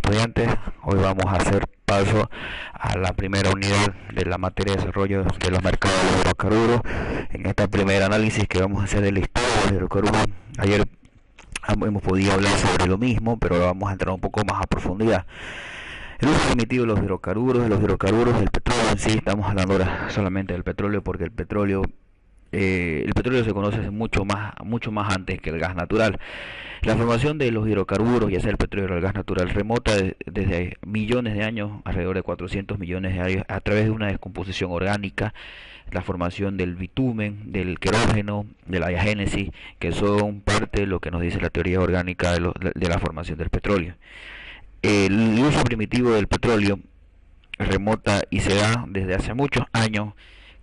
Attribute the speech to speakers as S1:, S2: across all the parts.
S1: estudiantes. Hoy vamos a hacer paso a la primera unidad de la materia de desarrollo de los mercados de los hidrocarburos. En esta primera análisis que vamos a hacer de la historia de los hidrocarburos, ayer hemos podido hablar sobre lo mismo, pero ahora vamos a entrar un poco más a profundidad. El uso primitivo de los hidrocarburos, del petróleo en sí. Estamos hablando ahora solamente del petróleo porque el petróleo se conoce mucho más antes que el gas natural. La formación de los hidrocarburos, ya sea el petróleo o el gas natural, remota desde millones de años, alrededor de 400 millones de años, a través de una descomposición orgánica, la formación del bitumen, del querógeno, de la diagénesis, que son parte de lo que nos dice la teoría orgánica de la formación del petróleo. El uso primitivo del petróleo remota y se da desde hace muchos años,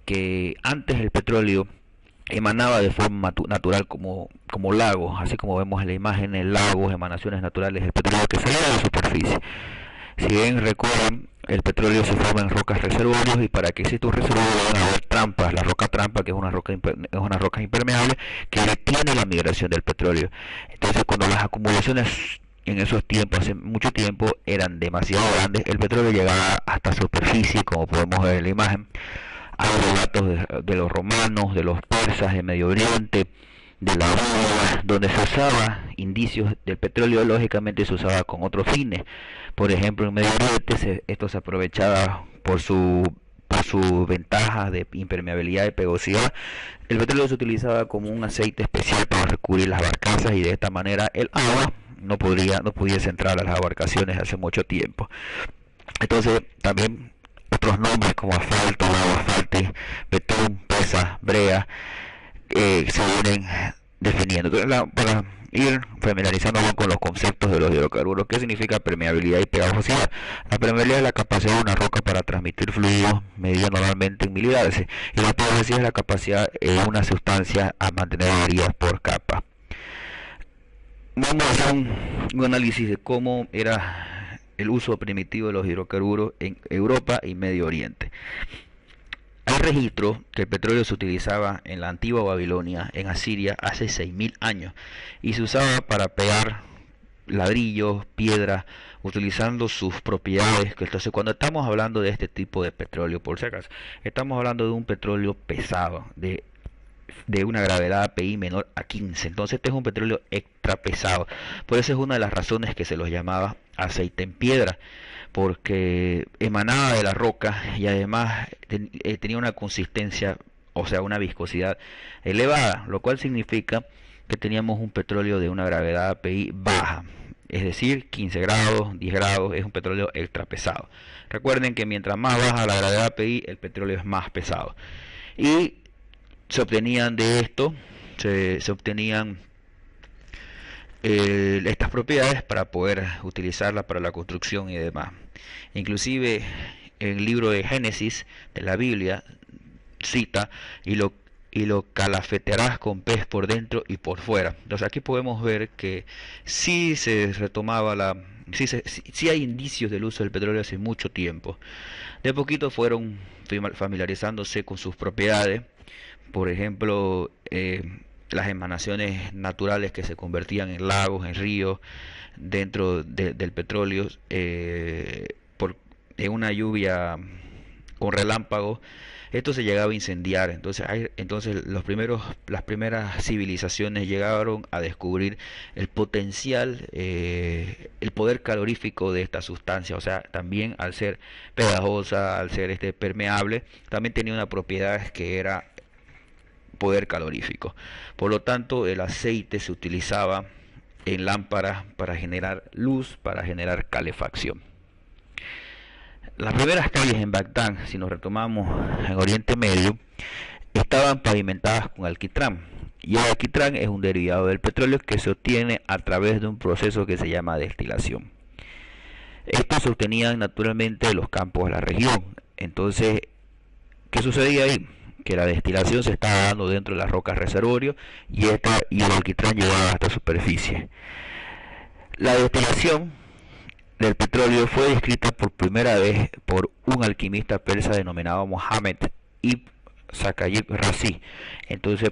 S1: que antes el petróleo emanaba de forma natural como lagos, así como vemos en la imagen, lagos, emanaciones naturales del petróleo que salía de la superficie. Si bien recuerdan, el petróleo se forma en rocas reservorios, y para que exista un reservorio van a haber trampas. La roca trampa, que es una roca impermeable que detiene la migración del petróleo. Entonces, cuando las acumulaciones en esos tiempos, hace mucho tiempo, eran demasiado grandes, el petróleo llegaba hasta superficie, como podemos ver en la imagen. Hay relatos de los romanos, de los persas, de Medio Oriente, de la Biblia, donde se usaba indicios del petróleo. Lógicamente se usaba con otros fines. Por ejemplo, en Medio Oriente esto se aprovechaba por sus ventajas de impermeabilidad y pegosidad. El petróleo se utilizaba como un aceite especial para recubrir las barcazas, y de esta manera el agua no pudiese entrar a las embarcaciones hace mucho tiempo. Entonces, también otros nombres como asfalto, agua, asfalte, betún, pesa, brea, se vienen definiendo. Entonces, para ir familiarizándonos con los conceptos de los hidrocarburos, ¿qué significa permeabilidad y pegajosidad? La permeabilidad es la capacidad de una roca para transmitir fluidos, medida normalmente en milidarse, y la pegajosidad es la capacidad de una sustancia a mantener adheridas por capa. Vamos a hacer un análisis de cómo era el uso primitivo de los hidrocarburos en Europa y Medio Oriente. Hay registros que el petróleo se utilizaba en la antigua Babilonia, en Asiria, hace 6000 años, y se usaba para pegar ladrillos, piedras, utilizando sus propiedades. Entonces, cuando estamos hablando de este tipo de petróleo, por si acaso, estamos hablando de un petróleo pesado, de una gravedad API menor a 15. Entonces este es un petróleo extra pesado. Por eso es una de las razones que se los llamaba aceite en piedra, porque emanaba de la roca y además tenía una consistencia, o sea, una viscosidad elevada, lo cual significa que teníamos un petróleo de una gravedad API baja, es decir, 15 grados, 10 grados. Es un petróleo extra pesado. Recuerden que mientras más baja la gravedad API, el petróleo es más pesado. Y se obtenían de esto, se obtenían estas propiedades para poder utilizarlas para la construcción y demás. Inclusive en el libro de Génesis de la Biblia cita: y lo calafetearás con pez por dentro y por fuera. Entonces aquí podemos ver que sí se retomaba sí hay indicios del uso del petróleo hace mucho tiempo. De poquito fueron familiarizándose con sus propiedades. Por ejemplo, las emanaciones naturales que se convertían en lagos, en ríos, dentro del petróleo, en una lluvia con relámpagos. Esto se llegaba a incendiar. Entonces las primeras civilizaciones llegaron a descubrir el potencial, el poder calorífico de esta sustancia. O sea, también al ser pegajosa, al ser permeable, también tenía una propiedad que era poder calorífico. Por lo tanto, el aceite se utilizaba en lámparas para generar luz, para generar calefacción. Las primeras calles en Bagdad, si nos retomamos en Oriente Medio, estaban pavimentadas con alquitrán. Y el alquitrán es un derivado del petróleo que se obtiene a través de un proceso que se llama destilación. Estos se obtenían naturalmente de los campos de la región. Entonces, ¿qué sucedía ahí? Que la destilación se estaba dando dentro de las rocas reservorio, y el alquitrán llegaba hasta la superficie. La destilación del petróleo fue descrita por primera vez por un alquimista persa denominado Mohammed ibn Saqqib Razi. Entonces,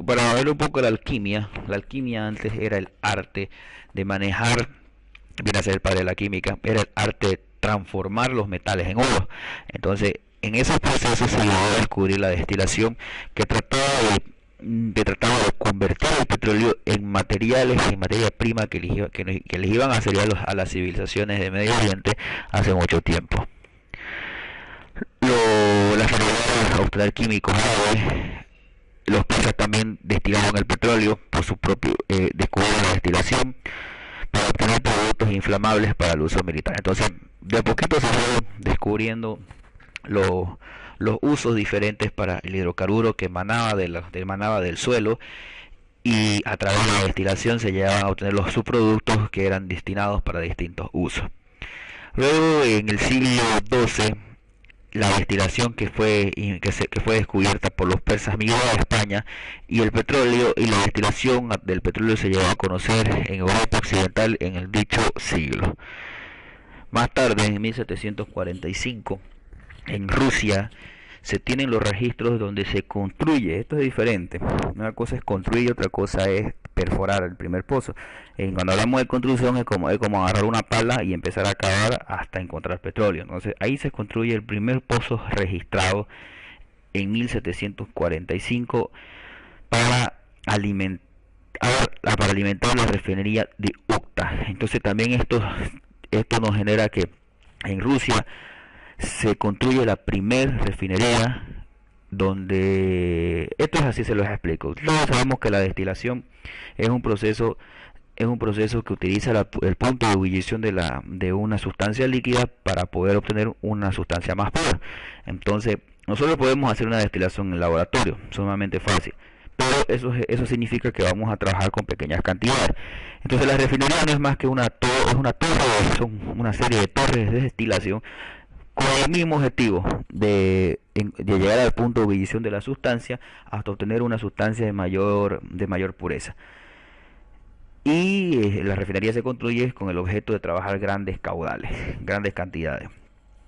S1: para ver un poco la alquimia antes era el arte de manejar viene a ser el padre de la química, era el arte de transformar los metales en oro. Entonces, en esos procesos se llegó a descubrir la destilación que trataba de convertir el petróleo en materiales, en materia prima que les iban a servir a las civilizaciones de Medio Oriente hace mucho tiempo. Las formas de obtener químicos árabes, los persas también destilaron el petróleo por su propio, descubrieron la destilación para obtener productos inflamables para el uso militar. Entonces, de a poquito se fueron descubriendo los, los usos diferentes para el hidrocarburo que emanaba del suelo, y a través de la destilación se llegaban a obtener los subproductos que eran destinados para distintos usos. Luego, en el siglo XII, la destilación que fue descubierta por los persas migró a España, y el petróleo y la destilación del petróleo se llevó a conocer en Europa occidental en el dicho siglo. Más tarde, en 1745, en Rusia se tienen los registros donde se construye. Esto es diferente. Una cosa es construir y otra cosa es perforar el primer pozo. Cuando hablamos de construcción es como agarrar una pala y empezar a cavar hasta encontrar petróleo. Entonces ahí se construye el primer pozo registrado en 1745 para alimentar la refinería de Ukta. Entonces también esto nos genera que en Rusia se construye la primer refinería, donde esto es así, se los explico. Todos sabemos que la destilación es un proceso que utiliza el punto de ebullición de una sustancia líquida para poder obtener una sustancia más pura. Entonces, nosotros podemos hacer una destilación en el laboratorio, sumamente fácil, pero eso significa que vamos a trabajar con pequeñas cantidades. Entonces, la refinería no es más que una torre, son una serie de torres de destilación con el mismo objetivo de llegar al punto de ebullición de la sustancia hasta obtener una sustancia de mayor pureza. Y la refinería se construye con el objeto de trabajar grandes caudales, grandes cantidades.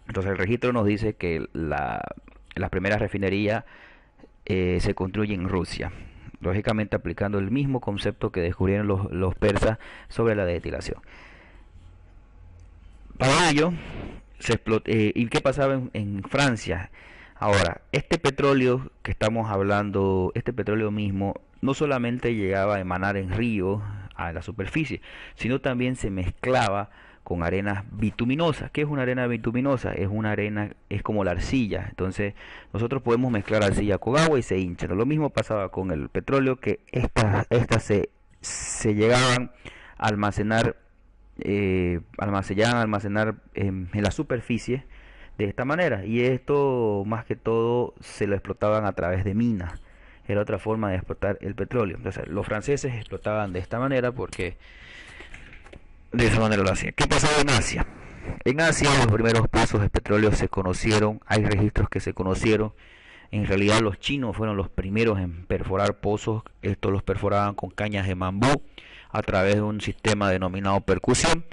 S1: Entonces el registro nos dice que la primera refinería se construye en Rusia, lógicamente aplicando el mismo concepto que descubrieron los persas sobre la destilación. Para ello, ¿y qué pasaba en Francia? Ahora, este petróleo que estamos hablando, este petróleo mismo, no solamente llegaba a emanar en ríos a la superficie, sino también se mezclaba con arenas bituminosas. ¿Qué es una arena bituminosa? Es como la arcilla. Entonces, nosotros podemos mezclar arcilla con agua y se hincha. Lo mismo pasaba con el petróleo, que estas se llegaban a almacenar en la superficie de esta manera, y esto más que todo se lo explotaban a través de minas. Era otra forma de explotar el petróleo. Entonces los franceses explotaban de esta manera porque de esa manera lo hacían. ¿Qué pasaba en Asia? En Asia los primeros pozos de petróleo se conocieron, hay registros que se conocieron. En realidad los chinos fueron los primeros en perforar pozos. Estos los perforaban con cañas de bambú a través de un sistema denominado percusión,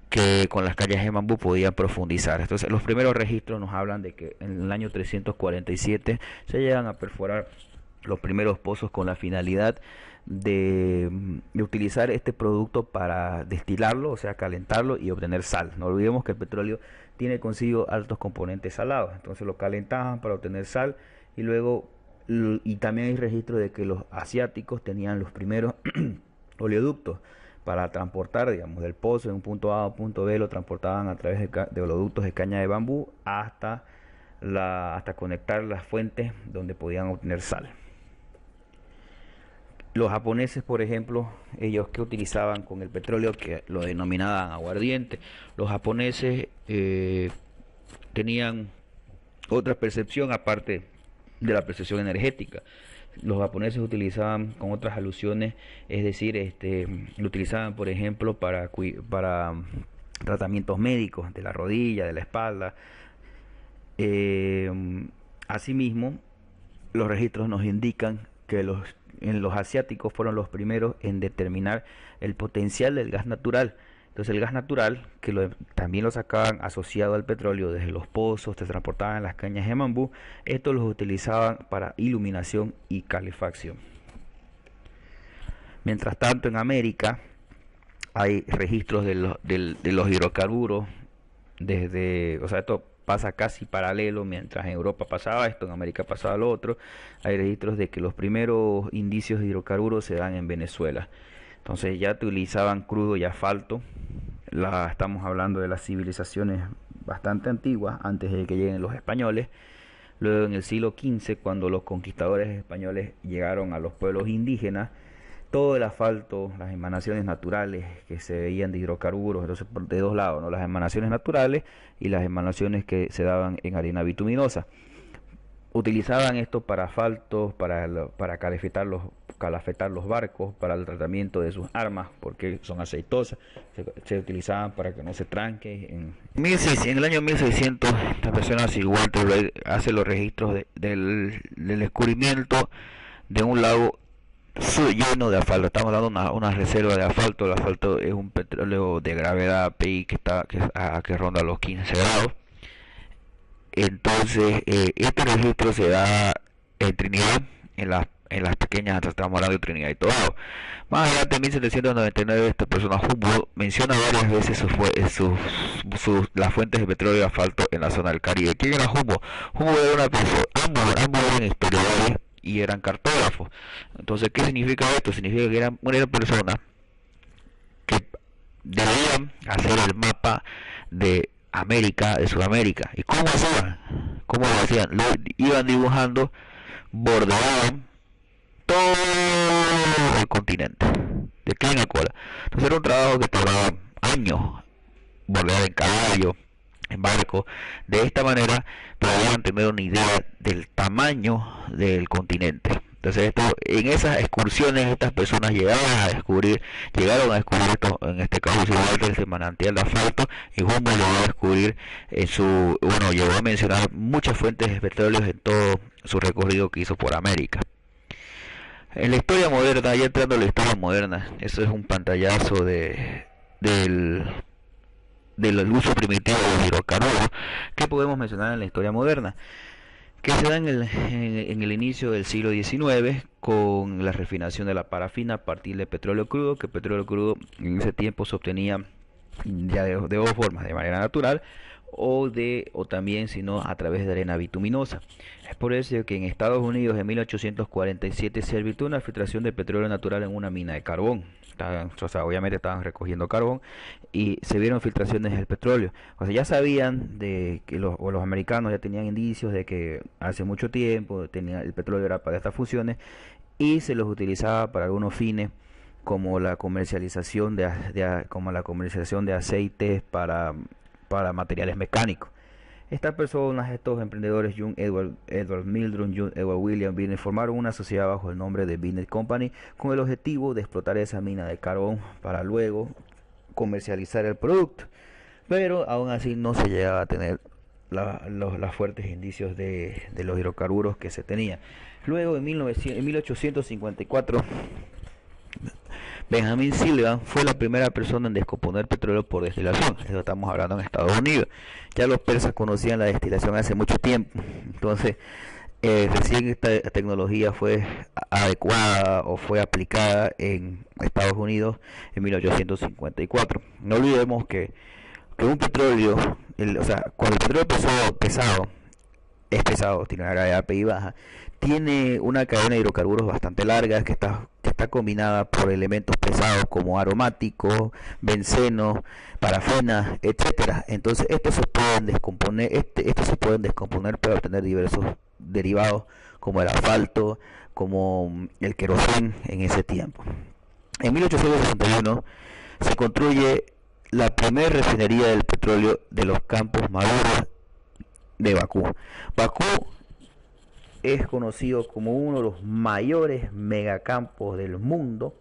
S1: que con las cañas de bambú podían profundizar. Entonces los primeros registros nos hablan de que en el año 347 se llegan a perforar los primeros pozos con la finalidad de utilizar este producto para destilarlo, o sea, calentarlo y obtener sal. No olvidemos que el petróleo tiene consigo altos componentes salados, entonces lo calentaban para obtener sal, y también hay registro de que los asiáticos tenían los primeros oleoductos para transportar, digamos, del pozo de un punto A a un punto B, lo transportaban a través de oleoductos de caña de bambú hasta conectar las fuentes donde podían obtener sal. Los japoneses, por ejemplo, ellos que utilizaban con el petróleo, que lo denominaban aguardiente, los japoneses tenían otra percepción aparte de la percepción energética. Los japoneses utilizaban con otras alusiones, es decir, lo utilizaban, por ejemplo, para tratamientos médicos de la rodilla, de la espalda. Asimismo, los registros nos indican que los asiáticos fueron los primeros en determinar el potencial del gas natural. Entonces el gas natural, que también lo sacaban asociado al petróleo desde los pozos, se transportaban en las cañas de bambú, estos los utilizaban para iluminación y calefacción. Mientras tanto, en América, hay registros de los hidrocarburos o sea, esto pasa casi paralelo, mientras en Europa pasaba esto, en América pasaba lo otro. Hay registros de que los primeros indicios de hidrocarburos se dan en Venezuela. Entonces ya utilizaban crudo y asfalto. Estamos hablando de las civilizaciones bastante antiguas, antes de que lleguen los españoles. Luego en el siglo XV, cuando los conquistadores españoles llegaron a los pueblos indígenas, todo el asfalto, las emanaciones naturales que se veían de hidrocarburos, entonces de dos lados, ¿no? Las emanaciones naturales y las emanaciones que se daban en arena bituminosa. Utilizaban esto para asfaltos, para calafetar los barcos, para el tratamiento de sus armas, porque son aceitosas, se utilizaban para que no se tranquen. En el año 1600, esta persona, Sir Walter Raleigh, hace los registros del descubrimiento de un lago lleno de asfalto. Estamos dando una reserva de asfalto. El asfalto es un petróleo de gravedad PI que ronda los 15 grados. Entonces, este registro se da en Trinidad, en las pequeñas, estamos hablando de Trinidad y Tobago. Más adelante, en 1799, esta persona, Humboldt, menciona varias veces las fuentes de petróleo y asfalto en la zona del Caribe. ¿Quién era Humboldt? Humboldt era una persona, ambos eran historiadores y eran cartógrafos. Entonces, ¿qué significa esto? Significa que eran personas que debían hacer el mapa de América, de Sudamérica. ¿Y cómo hacían? ¿Cómo lo hacían? Lo iban dibujando, bordeaban todo el continente, de clima a cola. Entonces era un trabajo que tardaba años, bordear en caballo, en barco. De esta manera podían tener una idea del tamaño del continente. Entonces en esas excursiones estas personas llegaron a descubrir esto, en este caso el manantial de asfalto, y Humboldt llegó a descubrir llegó a mencionar muchas fuentes de petróleo en todo su recorrido que hizo por América. En la historia moderna, ya entrando en la historia moderna, eso es un pantallazo del uso primitivo de los hidrocarburos que podemos mencionar en la historia moderna, que se da en el inicio del siglo XIX con la refinación de la parafina a partir de petróleo crudo, que el petróleo crudo en ese tiempo se obtenía ya de dos formas: de manera natural o también, sino a través de arena bituminosa. Es por eso que en Estados Unidos en 1847 se advirtió una filtración de petróleo natural en una mina de carbón. Obviamente estaban recogiendo carbón y se vieron filtraciones del petróleo. O sea, ya sabían de que los americanos ya tenían indicios de que hace mucho tiempo el petróleo era para estas funciones, y se los utilizaba para algunos fines como la comercialización de aceites para materiales mecánicos. Estas personas, estos emprendedores, Edward Mildrum, Edward William Binet, formaron una sociedad bajo el nombre de Binet Company con el objetivo de explotar esa mina de carbón para luego comercializar el producto. Pero aún así no se llegaba a tener los fuertes indicios de los hidrocarburos que se tenían. Luego en 1854 Benjamin Sullivan fue la primera persona en descomponer petróleo por destilación. Eso estamos hablando en Estados Unidos. Ya los persas conocían la destilación hace mucho tiempo. Entonces, recién esta tecnología fue adecuada o fue aplicada en Estados Unidos en 1854. No olvidemos que un petróleo, cuando el petróleo pesado, es pesado, tiene una gravedad PI baja, tiene una cadena de hidrocarburos bastante larga que está combinada por elementos pesados como aromáticos, benceno, parafina, etcétera. Entonces estos se pueden descomponer para obtener diversos derivados como el asfalto, como el queroseno en ese tiempo. En 1861 se construye la primera refinería del petróleo de los campos maduros de Bakú. Bakú es conocido como uno de los mayores megacampos del mundo,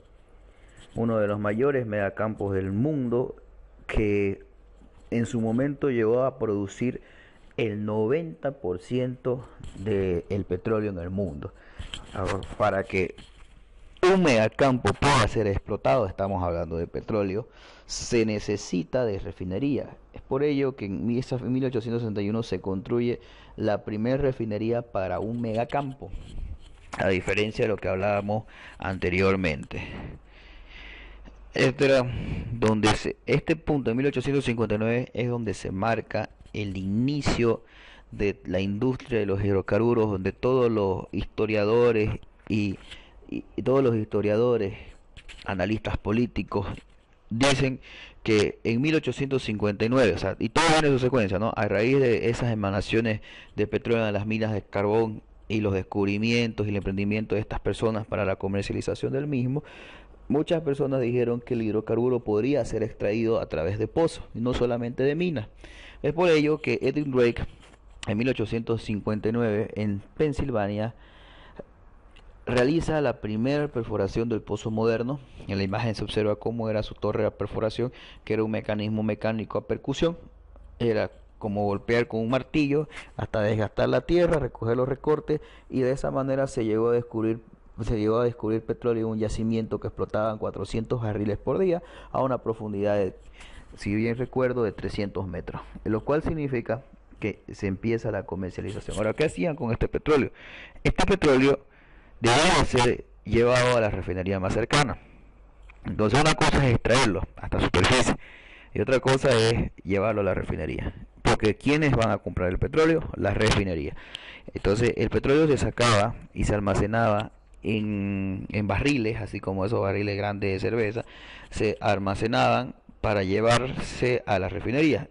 S1: que en su momento llegó a producir el 90% del petróleo en el mundo. Ahora, para que un megacampo pueda ser explotado, estamos hablando de petróleo, se necesita de refinería. Es por ello que en 1861 se construye la primera refinería para un megacampo, a diferencia de lo que hablábamos anteriormente. Este punto en 1859 es donde se marca el inicio de la industria de los hidrocarburos, donde todos los historiadores y, y todos los historiadores, analistas políticos, dicen que en 1859, o sea, y todo viene en su secuencia, ¿no? A raíz de esas emanaciones de petróleo en las minas de carbón y los descubrimientos y el emprendimiento de estas personas para la comercialización del mismo, muchas personas dijeron que el hidrocarburo podría ser extraído a través de pozos, y no solamente de minas. Es por ello que Edwin Drake, en 1859, en Pensilvania, realiza la primera perforación del pozo moderno. En la imagen se observa cómo era su torre de perforación, que era un mecanismo mecánico a percusión. Era como golpear con un martillo hasta desgastar la tierra, recoger los recortes, y de esa manera se llegó a descubrir petróleo en un yacimiento que explotaban 400 barriles por día a una profundidad de, si bien recuerdo, de 300 metros, lo cual significa que se empieza la comercialización. Ahora, ¿qué hacían con este petróleo? Este petróleo debía ser llevado a la refinería más cercana. Entonces una cosa es extraerlo hasta superficie y otra cosa es llevarlo a la refinería. Porque ¿quiénes van a comprar el petróleo? La refinería. Entonces el petróleo se sacaba y se almacenaba en barriles, así como esos barriles grandes de cerveza, se almacenaban para llevarse a la refinería.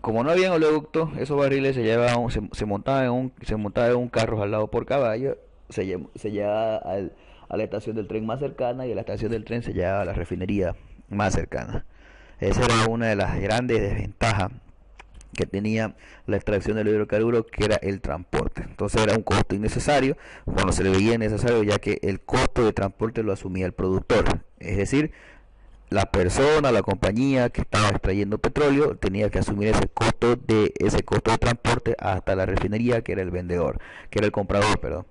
S1: Como no había oleoductos, esos barriles se montaban en un carro jalado por caballo, se llevaba a la estación del tren más cercana, y a la estación del tren se llevaba a la refinería más cercana. Esa era una de las grandes desventajas que tenía la extracción del hidrocarburo, que era el transporte. Entonces era un costo innecesario, cuando se le veía necesario, ya que el costo de transporte lo asumía el productor. Es decir, la persona, la compañía que estaba extrayendo petróleo tenía que asumir ese costo de transporte hasta la refinería, que era el vendedor, que era el comprador, perdón.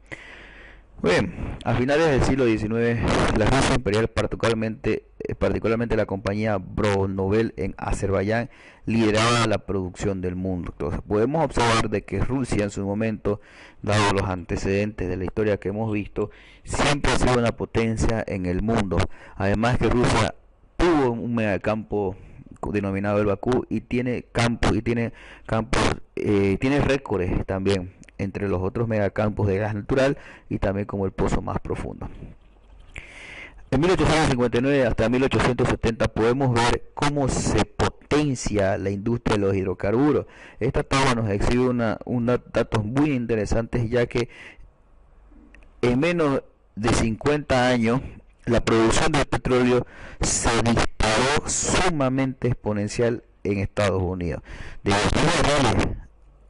S1: Bien, a finales del siglo XIX, la Rusia imperial, particularmente la compañía Bronovel en Azerbaiyán, lideraba la producción del mundo. Entonces, podemos observar de que Rusia en su momento, dado los antecedentes de la historia que hemos visto, siempre ha sido una potencia en el mundo. Además que Rusia tuvo un megacampo denominado el Bakú, y tiene récords también entre los otros megacampos de gas natural, y también como el pozo más profundo. En 1859 hasta 1870 podemos ver cómo se potencia la industria de los hidrocarburos. Esta tabla nos exhibe unos datos muy interesantes, ya que en menos de 50 años la producción de petróleo se disparó sumamente exponencial en Estados Unidos. De 2 barriles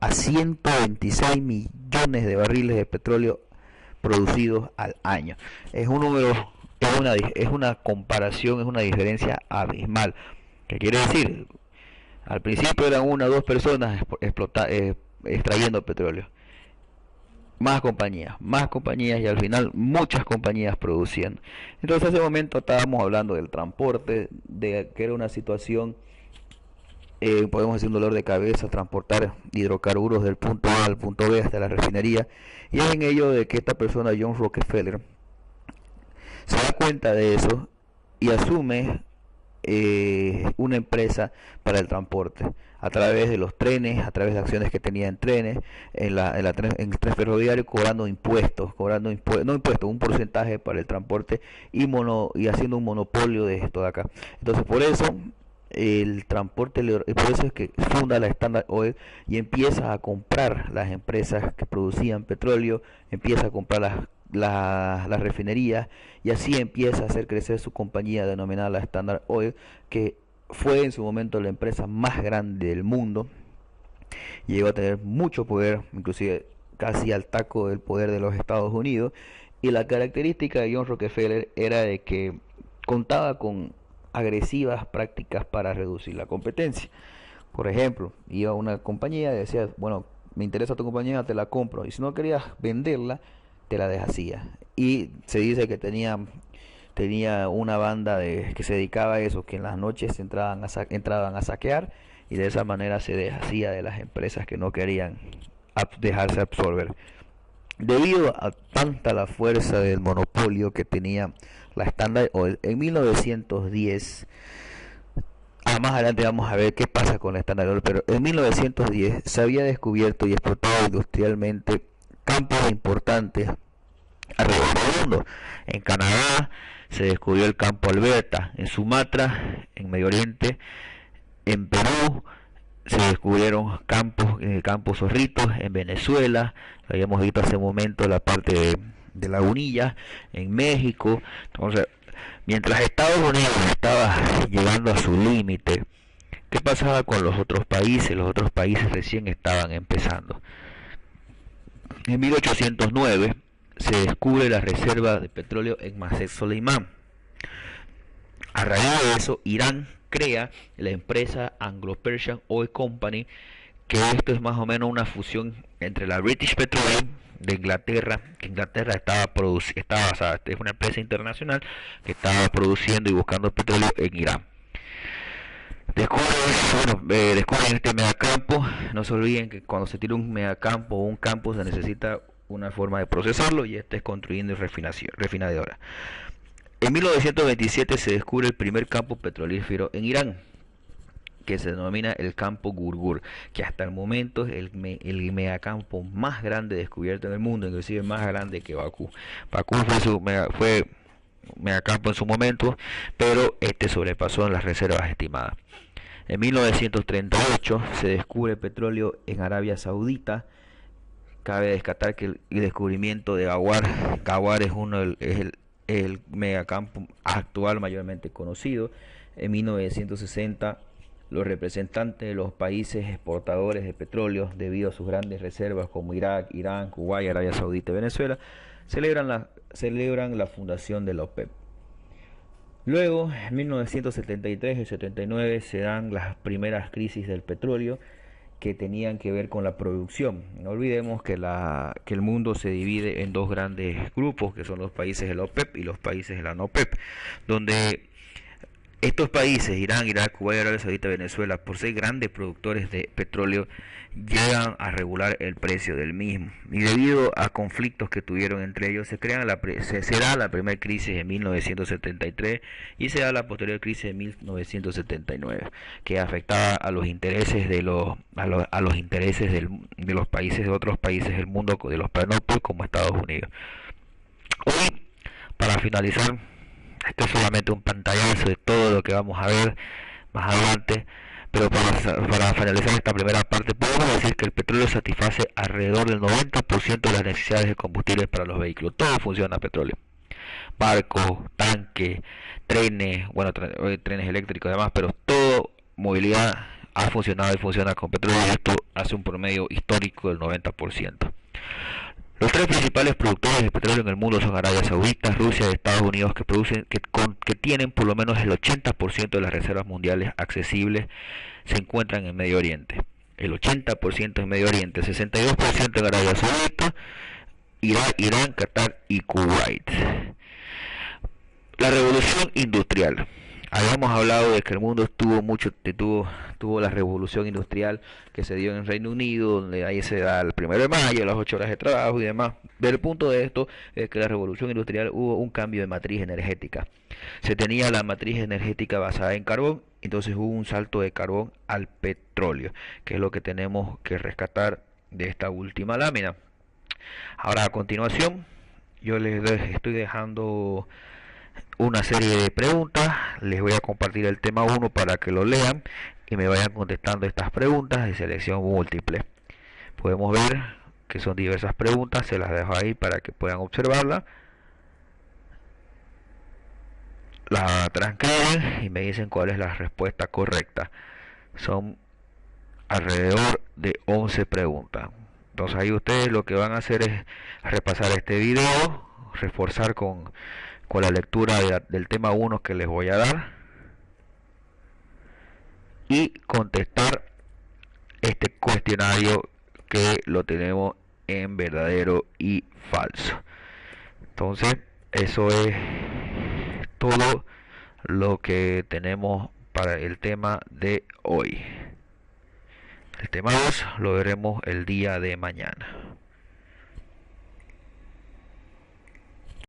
S1: a 126 millones de barriles de petróleo producidos al año. Es un número, es una comparación, es una diferencia abismal. ¿Qué quiere decir? Al principio eran una o dos personas extrayendo petróleo. Más compañías, y al final muchas compañías produciendo. Entonces, en ese momento estábamos hablando del transporte, de que era una situación, podemos decir, un dolor de cabeza transportar hidrocarburos del punto A al punto B hasta la refinería. Y es en ello de que esta persona, John Rockefeller, se da cuenta de eso y asume una empresa para el transporte a través de los trenes, a través de acciones que tenía en trenes, en el tren ferroviario, no impuestos, un porcentaje para el transporte, y haciendo un monopolio de esto de acá. Entonces, por eso el transporte, y por eso es que funda la Standard Oil y empieza a comprar las empresas que producían petróleo, empieza a comprar las refinerías, y así empieza a hacer crecer su compañía denominada la Standard Oil, que fue en su momento la empresa más grande del mundo. Llegó a tener mucho poder, inclusive casi al taco del poder de los Estados Unidos, y la característica de John Rockefeller era de que contaba con agresivas prácticas para reducir la competencia. Por ejemplo, iba a una compañía y decía, bueno, me interesa tu compañía, te la compro, y si no querías venderla, te la deshacía. Y se dice que tenía una banda que se dedicaba a eso, que en las noches entraban a saquear, y de esa manera se deshacía de las empresas que no querían dejarse absorber. Debido a tanta la fuerza del monopolio que tenía la Standard Oil, en 1910, más adelante vamos a ver qué pasa con la Standard Oil, pero en 1910 se había descubierto y explotado industrialmente campos importantes alrededor del mundo. En Canadá se descubrió el campo Alberta, en Sumatra, en Medio Oriente, en Perú se descubrieron campos zorritos, en Venezuela, lo habíamos visto hace un momento la parte de Lagunilla, en México. Entonces, mientras Estados Unidos estaba llegando a su límite, ¿qué pasaba con los otros países? Los otros países recién estaban empezando. En 1809 se descubre la reserva de petróleo en Masjed Soleimán. A raíz de eso, Irán crea la empresa Anglo-Persian Oil Company, que esto es más o menos una fusión entre la British Petroleum de Inglaterra, que Inglaterra es una empresa internacional que estaba produciendo y buscando petróleo en Irán. Descubren este megacampo. No se olviden que cuando se tira un megacampo o un campo se necesita una forma de procesarlo, y este es construyendo refinadora. En 1927 se descubre el primer campo petrolífero en Irán, que se denomina el campo Gurgur, que hasta el momento es el megacampo más grande descubierto en el mundo, inclusive más grande que Bakú. Bakú fue megacampo en su momento, pero este sobrepasó en las reservas estimadas. En 1938 se descubre petróleo en Arabia Saudita. Cabe destacar que el descubrimiento de Ghawar es el megacampo actual mayormente conocido. En 1960 los representantes de los países exportadores de petróleo, debido a sus grandes reservas como Irak, Irán, Kuwait, Arabia Saudita y Venezuela, celebran la fundación de la OPEP. Luego, en 1973 y 79 se dan las primeras crisis del petróleo, que tenían que ver con la producción. No olvidemos que el mundo se divide en dos grandes grupos, que son los países de la OPEP y los países de la no OPEP, donde estos países, Irán, Irak, Kuwait, Arabia Saudita, Venezuela, por ser grandes productores de petróleo, llegan a regular el precio del mismo. Y debido a conflictos que tuvieron entre ellos, se da la primera crisis en 1973 y se da la posterior crisis en 1979, que afectaba a los intereses de los países, de otros países del mundo, de los panópticos como Estados Unidos. Hoy, para finalizar, esto es solamente un pantallazo de todo lo que vamos a ver más adelante, pero para finalizar esta primera parte, podemos decir que el petróleo satisface alrededor del 90% de las necesidades de combustible para los vehículos. Todo funciona a petróleo. Barcos, tanques, trenes, trenes eléctricos y demás, pero todo movilidad ha funcionado y funciona con petróleo, y esto hace un promedio histórico del 90%. Los tres principales productores de petróleo en el mundo son Arabia Saudita, Rusia y Estados Unidos, que tienen por lo menos el 80% de las reservas mundiales accesibles, se encuentran en Medio Oriente. El 80% en Medio Oriente, el 62% en Arabia Saudita, Irán, Qatar y Kuwait. La revolución industrial. Habíamos hablado de que el mundo tuvo la revolución industrial que se dio en el Reino Unido, donde ahí se da el 1 de mayo, las 8 horas de trabajo y demás. Pero el punto de esto es que la revolución industrial hubo un cambio de matriz energética. Se tenía la matriz energética basada en carbón, entonces hubo un salto de carbón al petróleo, que es lo que tenemos que rescatar de esta última lámina. Ahora, a continuación, yo les estoy dejando una serie de preguntas. Les voy a compartir el tema 1 para que lo lean y me vayan contestando estas preguntas de selección múltiple. Podemos ver que son diversas preguntas, se las dejo ahí para que puedan observarla. La transcriben y me dicen cuál es la respuesta correcta. Son alrededor de 11 preguntas. Entonces ahí ustedes lo que van a hacer es repasar este video, reforzar con la lectura del tema 1 que les voy a dar y contestar este cuestionario, que lo tenemos en verdadero y falso. Entonces eso es todo lo que tenemos para el tema de hoy. El tema 2 lo veremos el día de mañana.